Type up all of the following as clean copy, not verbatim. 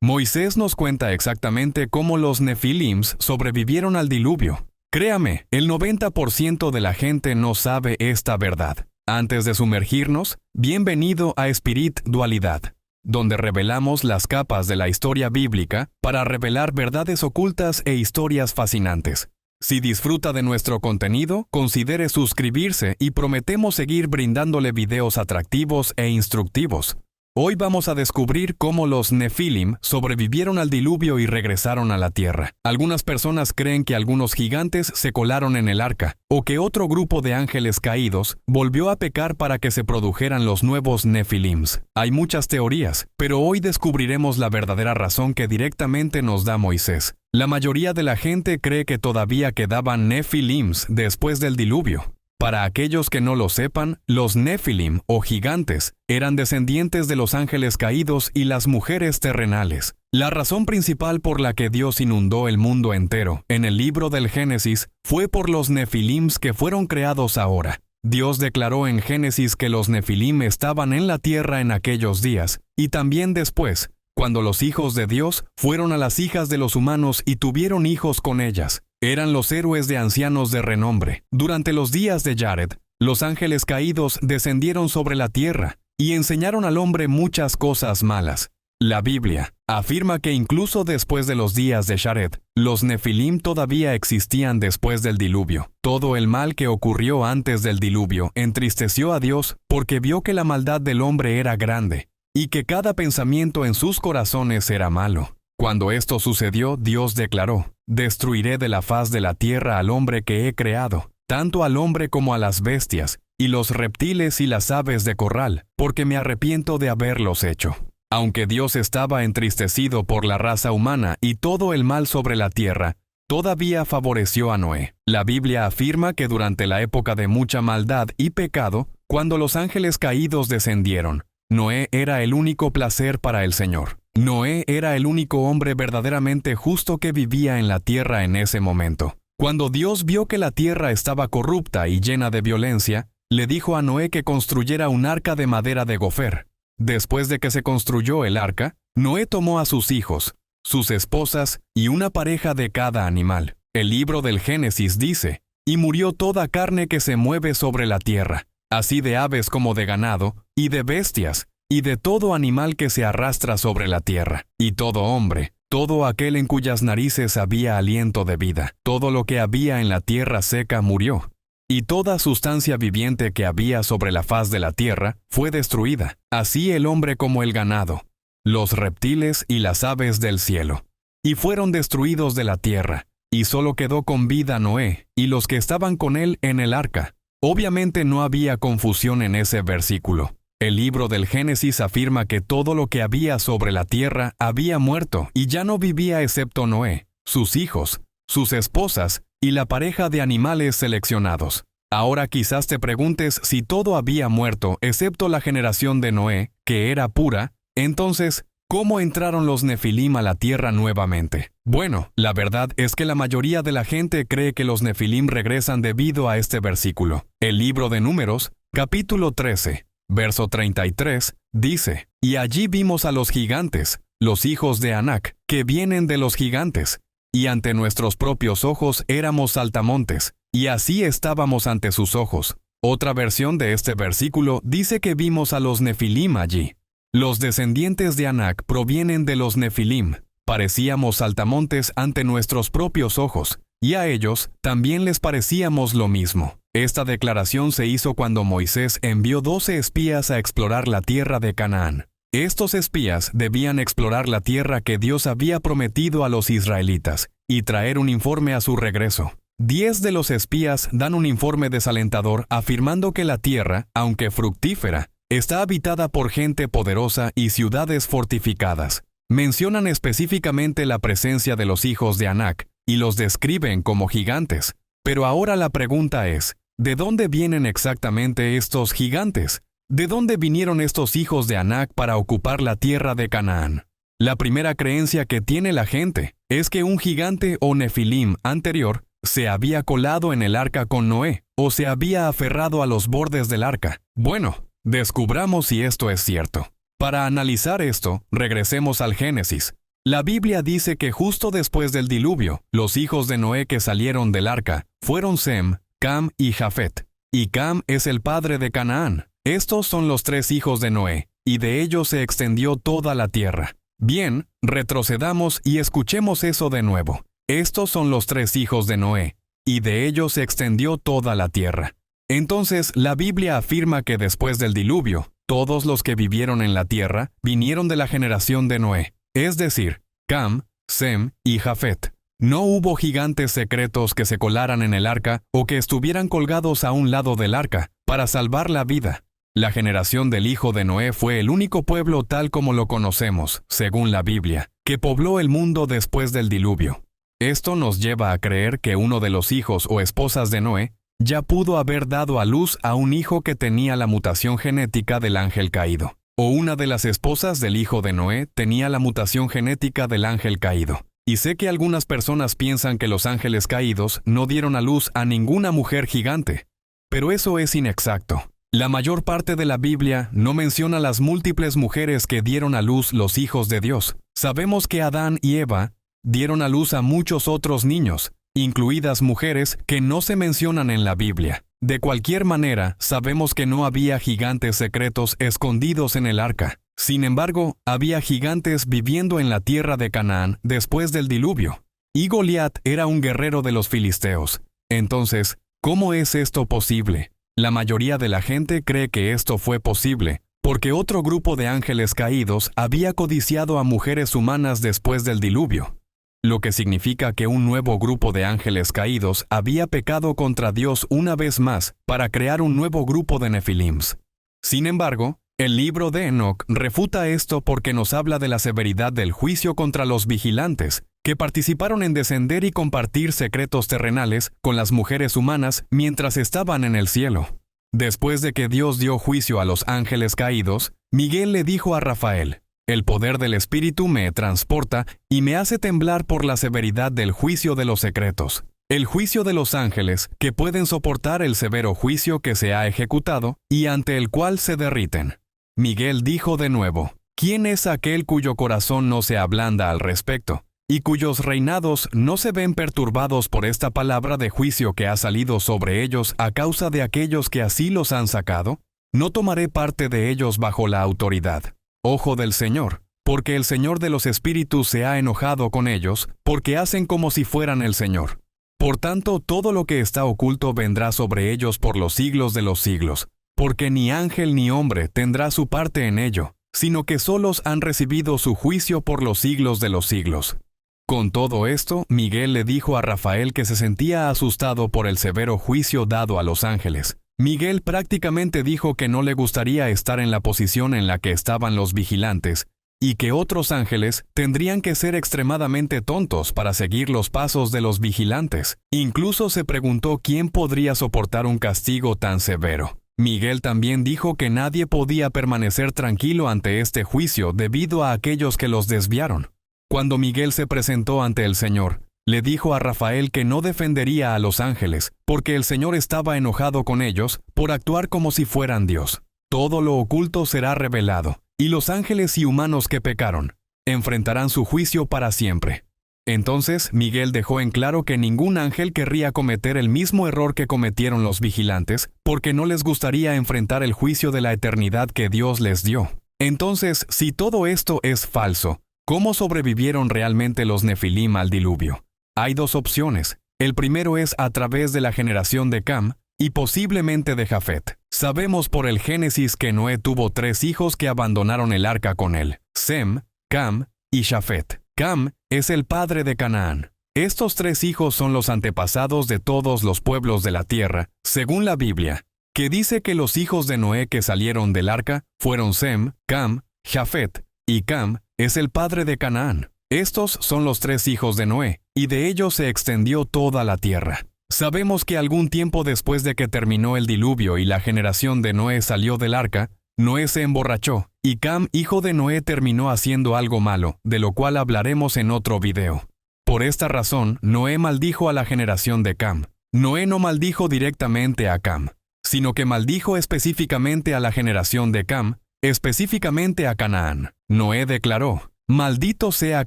Moisés nos cuenta exactamente cómo los Nefilims sobrevivieron al diluvio. Créame, el 90% de la gente no sabe esta verdad. Antes de sumergirnos, bienvenido a Espiritualidad, donde revelamos las capas de la historia bíblica para revelar verdades ocultas e historias fascinantes. Si disfruta de nuestro contenido, considere suscribirse y prometemos seguir brindándole videos atractivos e instructivos. Hoy vamos a descubrir cómo los Nefilim sobrevivieron al diluvio y regresaron a la tierra. Algunas personas creen que algunos gigantes se colaron en el arca, o que otro grupo de ángeles caídos volvió a pecar para que se produjeran los nuevos Nefilims. Hay muchas teorías, pero hoy descubriremos la verdadera razón que directamente nos da Moisés. La mayoría de la gente cree que todavía quedaban Nefilims después del diluvio. Para aquellos que no lo sepan, los Nefilim, o gigantes, eran descendientes de los ángeles caídos y las mujeres terrenales. La razón principal por la que Dios inundó el mundo entero, en el libro del Génesis, fue por los Nefilims que fueron creados ahora. Dios declaró en Génesis que los Nefilim estaban en la tierra en aquellos días, y también después, cuando los hijos de Dios fueron a las hijas de los humanos y tuvieron hijos con ellas. Eran los héroes de ancianos de renombre. Durante los días de Jared, los ángeles caídos descendieron sobre la tierra y enseñaron al hombre muchas cosas malas. La Biblia afirma que incluso después de los días de Jared, los Nefilim todavía existían después del diluvio. Todo el mal que ocurrió antes del diluvio entristeció a Dios porque vio que la maldad del hombre era grande y que cada pensamiento en sus corazones era malo. Cuando esto sucedió, Dios declaró: «Destruiré de la faz de la tierra al hombre que he creado, tanto al hombre como a las bestias, y los reptiles y las aves de corral, porque me arrepiento de haberlos hecho». Aunque Dios estaba entristecido por la raza humana y todo el mal sobre la tierra, todavía favoreció a Noé. La Biblia afirma que durante la época de mucha maldad y pecado, cuando los ángeles caídos descendieron, Noé era el único placer para el Señor. Noé era el único hombre verdaderamente justo que vivía en la tierra en ese momento. Cuando Dios vio que la tierra estaba corrupta y llena de violencia, le dijo a Noé que construyera un arca de madera de gofer. Después de que se construyó el arca, Noé tomó a sus hijos, sus esposas y una pareja de cada animal. El libro del Génesis dice: «Y murió toda carne que se mueve sobre la tierra, así de aves como de ganado, y de bestias, y de todo animal que se arrastra sobre la tierra, y todo hombre, todo aquel en cuyas narices había aliento de vida. Todo lo que había en la tierra seca murió, y toda sustancia viviente que había sobre la faz de la tierra fue destruida, así el hombre como el ganado, los reptiles y las aves del cielo. Y fueron destruidos de la tierra, y solo quedó con vida Noé, y los que estaban con él en el arca». Obviamente no había confusión en ese versículo. El libro del Génesis afirma que todo lo que había sobre la tierra había muerto y ya no vivía excepto Noé, sus hijos, sus esposas y la pareja de animales seleccionados. Ahora quizás te preguntes si todo había muerto excepto la generación de Noé, que era pura. Entonces, ¿cómo entraron los Nefilim a la tierra nuevamente? Bueno, la verdad es que la mayoría de la gente cree que los Nefilim regresan debido a este versículo. El libro de Números, capítulo 13, verso 33, dice: «Y allí vimos a los gigantes, los hijos de Anac, que vienen de los gigantes, y ante nuestros propios ojos éramos saltamontes, y así estábamos ante sus ojos». Otra versión de este versículo dice que vimos a los Nefilim allí. Los descendientes de Anac provienen de los Nefilim. Parecíamos saltamontes ante nuestros propios ojos, y a ellos también les parecíamos lo mismo. Esta declaración se hizo cuando Moisés envió 12 espías a explorar la tierra de Canaán. Estos espías debían explorar la tierra que Dios había prometido a los israelitas y traer un informe a su regreso. 10 de los espías dan un informe desalentador afirmando que la tierra, aunque fructífera, está habitada por gente poderosa y ciudades fortificadas. Mencionan específicamente la presencia de los hijos de Anac y los describen como gigantes. Pero ahora la pregunta es: ¿de dónde vienen exactamente estos gigantes? ¿De dónde vinieron estos hijos de Anac para ocupar la tierra de Canaán? La primera creencia que tiene la gente es que un gigante o Nefilim anterior se había colado en el arca con Noé o se había aferrado a los bordes del arca. Bueno, descubramos si esto es cierto. Para analizar esto, regresemos al Génesis. La Biblia dice que justo después del diluvio, los hijos de Noé que salieron del arca fueron Sem, Cam y Jafet. Y Cam es el padre de Canaán. Estos son los 3 hijos de Noé, y de ellos se extendió toda la tierra. Bien, retrocedamos y escuchemos eso de nuevo. Estos son los 3 hijos de Noé, y de ellos se extendió toda la tierra. Entonces, la Biblia afirma que después del diluvio, todos los que vivieron en la tierra vinieron de la generación de Noé, es decir, Cam, Sem y Jafet. No hubo gigantes secretos que se colaran en el arca o que estuvieran colgados a un lado del arca para salvar la vida. La generación del hijo de Noé fue el único pueblo tal como lo conocemos, según la Biblia, que pobló el mundo después del diluvio. Esto nos lleva a creer que uno de los hijos o esposas de Noé ya pudo haber dado a luz a un hijo que tenía la mutación genética del ángel caído, o una de las esposas del hijo de Noé tenía la mutación genética del ángel caído. Y sé que algunas personas piensan que los ángeles caídos no dieron a luz a ninguna mujer gigante, pero eso es inexacto. La mayor parte de la Biblia no menciona las múltiples mujeres que dieron a luz los hijos de Dios. Sabemos que Adán y Eva dieron a luz a muchos otros niños, incluidas mujeres que no se mencionan en la Biblia. De cualquier manera, sabemos que no había gigantes secretos escondidos en el arca. Sin embargo, había gigantes viviendo en la tierra de Canaán después del diluvio. Y Goliat era un guerrero de los filisteos. Entonces, ¿cómo es esto posible? La mayoría de la gente cree que esto fue posible, porque otro grupo de ángeles caídos había codiciado a mujeres humanas después del diluvio, lo que significa que un nuevo grupo de ángeles caídos había pecado contra Dios una vez más para crear un nuevo grupo de Nefilims. Sin embargo, el libro de Enoc refuta esto porque nos habla de la severidad del juicio contra los vigilantes, que participaron en descender y compartir secretos terrenales con las mujeres humanas mientras estaban en el cielo. Después de que Dios dio juicio a los ángeles caídos, Miguel le dijo a Rafael: «El poder del Espíritu me transporta y me hace temblar por la severidad del juicio de los secretos, el juicio de los ángeles que pueden soportar el severo juicio que se ha ejecutado y ante el cual se derriten». Miguel dijo de nuevo: «¿Quién es aquel cuyo corazón no se ablanda al respecto, y cuyos reinados no se ven perturbados por esta palabra de juicio que ha salido sobre ellos a causa de aquellos que así los han sacado? No tomaré parte de ellos bajo la autoridad, ojo del Señor, porque el Señor de los espíritus se ha enojado con ellos, porque hacen como si fueran el Señor. Por tanto, todo lo que está oculto vendrá sobre ellos por los siglos de los siglos, porque ni ángel ni hombre tendrá su parte en ello, sino que solos han recibido su juicio por los siglos de los siglos». Con todo esto, Miguel le dijo a Rafael que se sentía asustado por el severo juicio dado a los ángeles. Miguel prácticamente dijo que no le gustaría estar en la posición en la que estaban los vigilantes, y que otros ángeles tendrían que ser extremadamente tontos para seguir los pasos de los vigilantes. Incluso se preguntó quién podría soportar un castigo tan severo. Miguel también dijo que nadie podía permanecer tranquilo ante este juicio debido a aquellos que los desviaron. Cuando Miguel se presentó ante el Señor, le dijo a Rafael que no defendería a los ángeles, porque el Señor estaba enojado con ellos por actuar como si fueran Dios. Todo lo oculto será revelado, y los ángeles y humanos que pecaron enfrentarán su juicio para siempre. Entonces Miguel dejó en claro que ningún ángel querría cometer el mismo error que cometieron los vigilantes, porque no les gustaría enfrentar el juicio de la eternidad que Dios les dio. Entonces, si todo esto es falso, ¿cómo sobrevivieron realmente los Nefilim al diluvio? Hay 2 opciones. El primero es a través de la generación de Cam y posiblemente de Jafet. Sabemos por el Génesis que Noé tuvo 3 hijos que abandonaron el arca con él: Sem, Cam y Jafet. Cam es el padre de Canaán. Estos 3 hijos son los antepasados de todos los pueblos de la tierra, según la Biblia, que dice que los hijos de Noé que salieron del arca fueron Sem, Cam, Jafet, y Cam es el padre de Canaán. Estos son los 3 hijos de Noé, y de ellos se extendió toda la tierra. Sabemos que algún tiempo después de que terminó el diluvio y la generación de Noé salió del arca, Noé se emborrachó, y Cam, hijo de Noé, terminó haciendo algo malo, de lo cual hablaremos en otro video. Por esta razón, Noé maldijo a la generación de Cam. Noé no maldijo directamente a Cam, sino que maldijo específicamente a la generación de Cam, específicamente a Canaán. Noé declaró: Maldito sea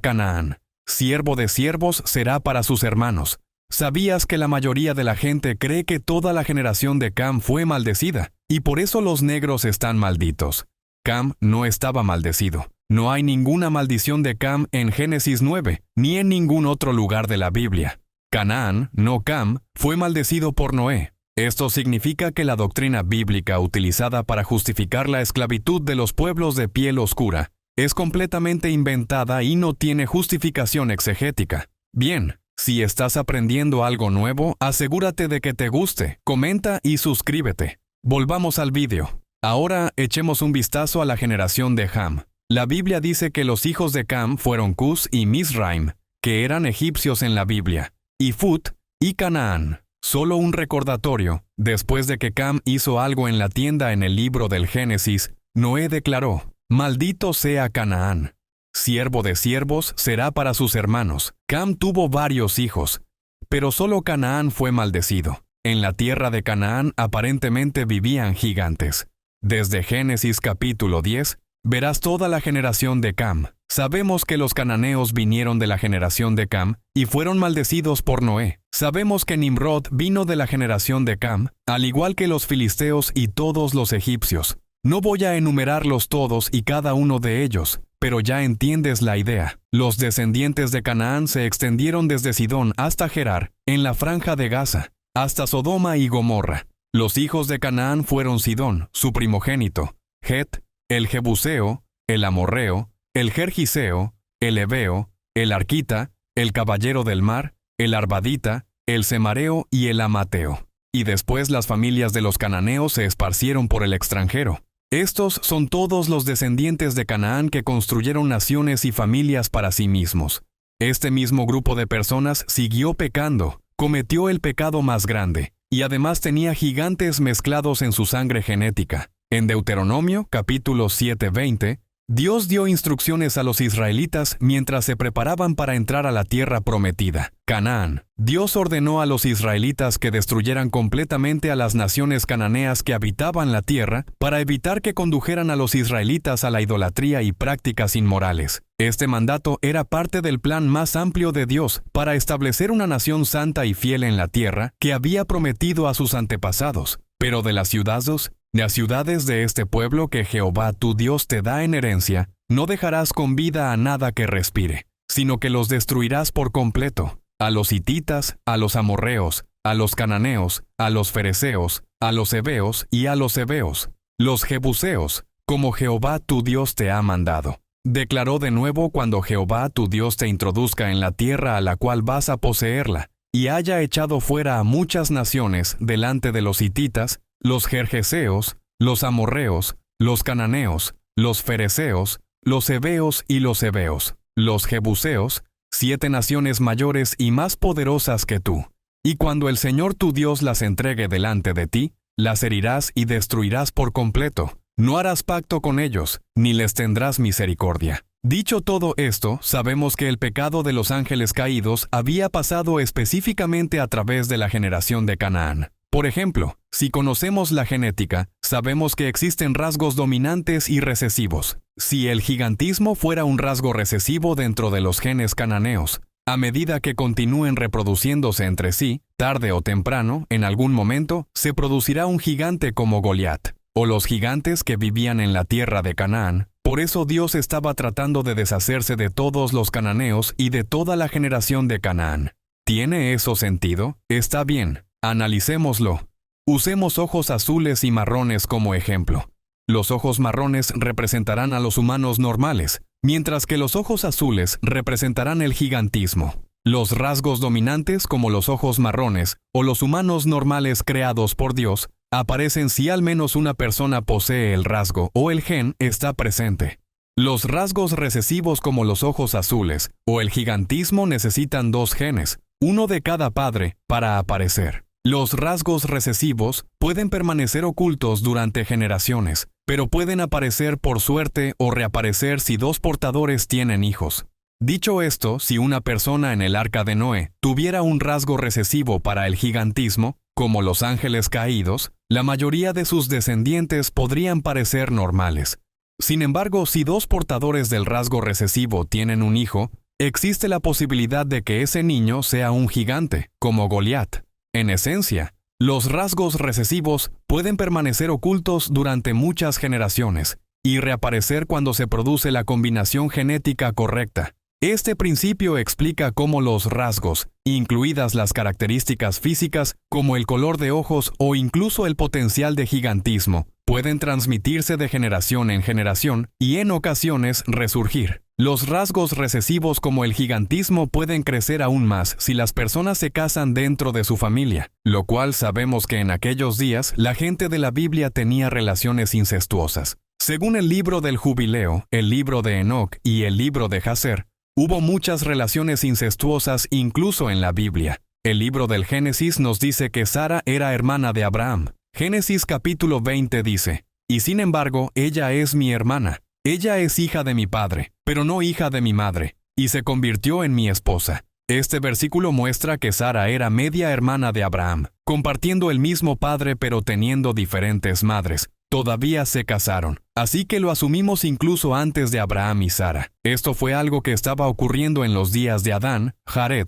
Canaán. Siervo de siervos será para sus hermanos. ¿Sabías que la mayoría de la gente cree que toda la generación de Cam fue maldecida? Y por eso los negros están malditos. Cam no estaba maldecido. No hay ninguna maldición de Cam en Génesis 9, ni en ningún otro lugar de la Biblia. Canaán, no Cam, fue maldecido por Noé. Esto significa que la doctrina bíblica utilizada para justificar la esclavitud de los pueblos de piel oscura es completamente inventada y no tiene justificación exegética. Bien, si estás aprendiendo algo nuevo, asegúrate de que te guste, comenta y suscríbete. Volvamos al vídeo. Ahora echemos un vistazo a la generación de Ham. La Biblia dice que los hijos de Cam fueron Cus y Mizraim, que eran egipcios en la Biblia, y Fut y Canaán. Solo un recordatorio: después de que Cam hizo algo en la tienda en el libro del Génesis, Noé declaró: «Maldito sea Canaán. Siervo de siervos será para sus hermanos». Cam tuvo varios hijos, pero solo Canaán fue maldecido. En la tierra de Canaán aparentemente vivían gigantes. Desde Génesis capítulo 10, verás toda la generación de Cam. Sabemos que los cananeos vinieron de la generación de Cam y fueron maldecidos por Noé. Sabemos que Nimrod vino de la generación de Cam, al igual que los filisteos y todos los egipcios. No voy a enumerarlos todos y cada uno de ellos, pero ya entiendes la idea. Los descendientes de Canaán se extendieron desde Sidón hasta Gerar, en la franja de Gaza, hasta Sodoma y Gomorra. Los hijos de Canaán fueron Sidón, su primogénito, Het, el Jebuseo, el Amorreo, el Gergiseo, el Heveo, el Arquita, el Caballero del Mar, el Arbadita, el Semareo y el Amateo. Y después las familias de los cananeos se esparcieron por el extranjero. Estos son todos los descendientes de Canaán que construyeron naciones y familias para sí mismos. Este mismo grupo de personas siguió pecando, cometió el pecado más grande, y además tenía gigantes mezclados en su sangre genética. En Deuteronomio, capítulo 7:20, Dios dio instrucciones a los israelitas mientras se preparaban para entrar a la tierra prometida, Canaán. Dios ordenó a los israelitas que destruyeran completamente a las naciones cananeas que habitaban la tierra para evitar que condujeran a los israelitas a la idolatría y prácticas inmorales. Este mandato era parte del plan más amplio de Dios para establecer una nación santa y fiel en la tierra que había prometido a sus antepasados. Pero de las ciudades de este pueblo que Jehová tu Dios te da en herencia, no dejarás con vida a nada que respire, sino que los destruirás por completo: a los hititas, a los amorreos, a los cananeos, a los fereceos, a los heveos y a los heveos, los jebuseos, como Jehová tu Dios te ha mandado. Declaró de nuevo cuando Jehová tu Dios te introduzca en la tierra a la cual vas a poseerla, y haya echado fuera a muchas naciones delante de los hititas, los gergeseos, los amorreos, los cananeos, los fereceos, los heveos y los heveos, los jebuseos, 7 naciones mayores y más poderosas que tú. Y cuando el Señor tu Dios las entregue delante de ti, las herirás y destruirás por completo. No harás pacto con ellos, ni les tendrás misericordia. Dicho todo esto, sabemos que el pecado de los ángeles caídos había pasado específicamente a través de la generación de Canaán. Por ejemplo, si conocemos la genética, sabemos que existen rasgos dominantes y recesivos. Si el gigantismo fuera un rasgo recesivo dentro de los genes cananeos, a medida que continúen reproduciéndose entre sí, tarde o temprano, en algún momento, se producirá un gigante como Goliat, o los gigantes que vivían en la tierra de Canaán. Por eso Dios estaba tratando de deshacerse de todos los cananeos y de toda la generación de Canaán. ¿Tiene eso sentido? Está bien. Analicémoslo. Usemos ojos azules y marrones como ejemplo. Los ojos marrones representarán a los humanos normales, mientras que los ojos azules representarán el gigantismo. Los rasgos dominantes, como los ojos marrones o los humanos normales creados por Dios, aparecen si al menos una persona posee el rasgo o el gen está presente. Los rasgos recesivos, como los ojos azules o el gigantismo, necesitan 2 genes, uno de cada padre, para aparecer. Los rasgos recesivos pueden permanecer ocultos durante generaciones, pero pueden aparecer por suerte o reaparecer si 2 portadores tienen hijos. Dicho esto, si una persona en el arca de Noé tuviera un rasgo recesivo para el gigantismo, como los ángeles caídos, la mayoría de sus descendientes podrían parecer normales. Sin embargo, si dos portadores del rasgo recesivo tienen un hijo, existe la posibilidad de que ese niño sea un gigante, como Goliat. En esencia, los rasgos recesivos pueden permanecer ocultos durante muchas generaciones y reaparecer cuando se produce la combinación genética correcta. Este principio explica cómo los rasgos, incluidas las características físicas como el color de ojos o incluso el potencial de gigantismo, pueden transmitirse de generación en generación y en ocasiones resurgir. Los rasgos recesivos como el gigantismo pueden crecer aún más si las personas se casan dentro de su familia, lo cual sabemos que en aquellos días la gente de la Biblia tenía relaciones incestuosas. Según el libro del Jubileo, el libro de Enoc y el libro de Jaser, hubo muchas relaciones incestuosas incluso en la Biblia. El libro del Génesis nos dice que Sara era hermana de Abraham. Génesis capítulo 20 dice, «Y sin embargo, ella es mi hermana. Ella es hija de mi padre, pero no hija de mi madre, y se convirtió en mi esposa». Este versículo muestra que Sara era media hermana de Abraham, compartiendo el mismo padre pero teniendo diferentes madres. Todavía se casaron, así que lo asumimos incluso antes de Abraham y Sara. Esto fue algo que estaba ocurriendo en los días de Adán, Jared,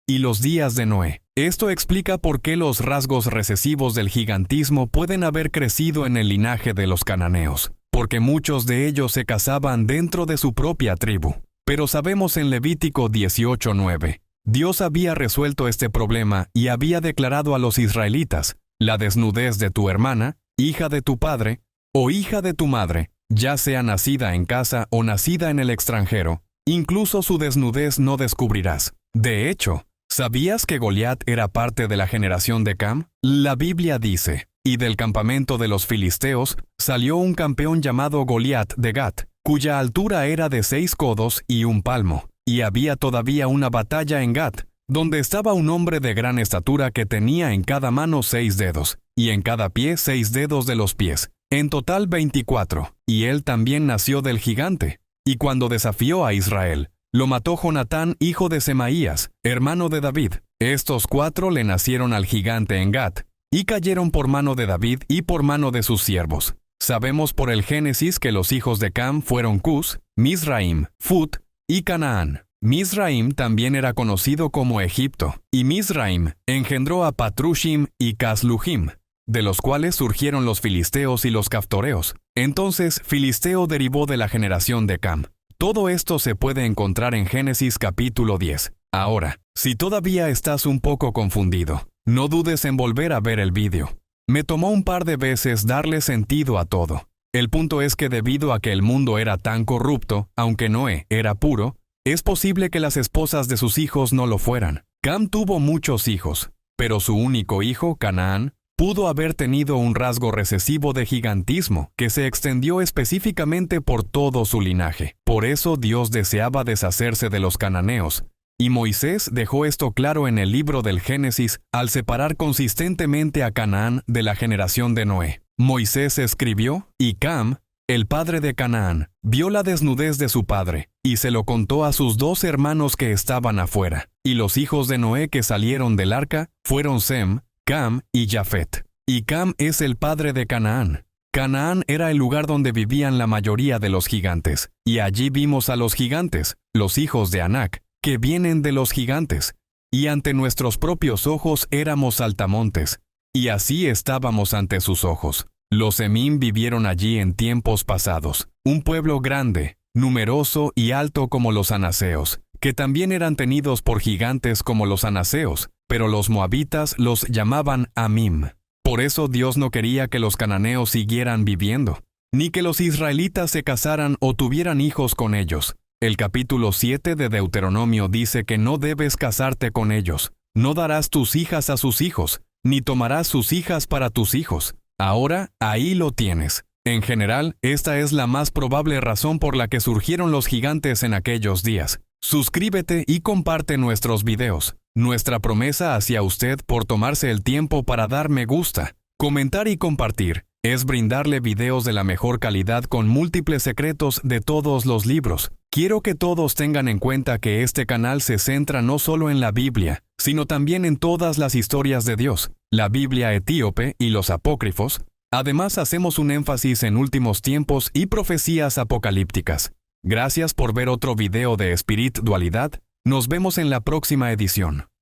y los días de Noé. Esto explica por qué los rasgos recesivos del gigantismo pueden haber crecido en el linaje de los cananeos, porque muchos de ellos se casaban dentro de su propia tribu. Pero sabemos en Levítico 18:9, Dios había resuelto este problema y había declarado a los israelitas, la desnudez de tu hermana, hija de tu padre, o hija de tu madre, ya sea nacida en casa o nacida en el extranjero, incluso su desnudez no descubrirás. De hecho, ¿sabías que Goliat era parte de la generación de Cam? La Biblia dice, «Y del campamento de los filisteos salió un campeón llamado Goliat de Gat, cuya altura era de 6 codos y 1 palmo, y había todavía una batalla en Gat, donde estaba un hombre de gran estatura que tenía en cada mano 6 dedos, y en cada pie 6 dedos de los pies, en total 24, y él también nació del gigante. Y cuando desafió a Israel, lo mató Jonatán, hijo de Semaías, hermano de David. Estos 4 le nacieron al gigante en Gat, y cayeron por mano de David y por mano de sus siervos. Sabemos por el Génesis que los hijos de Cam fueron Cus, Mizraim, Fut y Canaán. Mizraim también era conocido como Egipto, y Mizraim engendró a Patrushim y Casluhim, de los cuales surgieron los filisteos y los caftoreos. Entonces, Filisteo derivó de la generación de Cam. Todo esto se puede encontrar en Génesis capítulo 10. Ahora, si todavía estás un poco confundido, no dudes en volver a ver el vídeo. Me tomó un par de veces darle sentido a todo. El punto es que debido a que el mundo era tan corrupto, aunque Noé era puro, es posible que las esposas de sus hijos no lo fueran. Cam tuvo muchos hijos, pero su único hijo, Canaán, pudo haber tenido un rasgo recesivo de gigantismo que se extendió específicamente por todo su linaje. Por eso Dios deseaba deshacerse de los cananeos, y Moisés dejó esto claro en el libro del Génesis al separar consistentemente a Canaán de la generación de Noé. Moisés escribió, y Cam, el padre de Canaán, vio la desnudez de su padre, y se lo contó a sus 2 hermanos que estaban afuera. Y los hijos de Noé que salieron del arca fueron Sem, Cam y Jafet. Y Cam es el padre de Canaán. Canaán era el lugar donde vivían la mayoría de los gigantes, y allí vimos a los gigantes, los hijos de Anac, que vienen de los gigantes, y ante nuestros propios ojos éramos saltamontes, y así estábamos ante sus ojos. Los Emim vivieron allí en tiempos pasados, un pueblo grande, numeroso y alto como los anaseos, que también eran tenidos por gigantes como los anaseos, pero los moabitas los llamaban Amim. Por eso Dios no quería que los cananeos siguieran viviendo, ni que los israelitas se casaran o tuvieran hijos con ellos. El capítulo 7 de Deuteronomio dice que no debes casarte con ellos, no darás tus hijas a sus hijos, ni tomarás sus hijas para tus hijos. Ahora, ahí lo tienes. En general, esta es la más probable razón por la que surgieron los gigantes en aquellos días. Suscríbete y comparte nuestros videos. Nuestra promesa hacia usted por tomarse el tiempo para dar me gusta, comentar y compartir es brindarle videos de la mejor calidad con múltiples secretos de todos los libros. Quiero que todos tengan en cuenta que este canal se centra no solo en la Biblia, sino también en todas las historias de Dios, la Biblia etíope y los apócrifos, Además, hacemos un énfasis en últimos tiempos y profecías apocalípticas. Gracias por ver otro video de espiritualidad. Nos vemos en la próxima edición.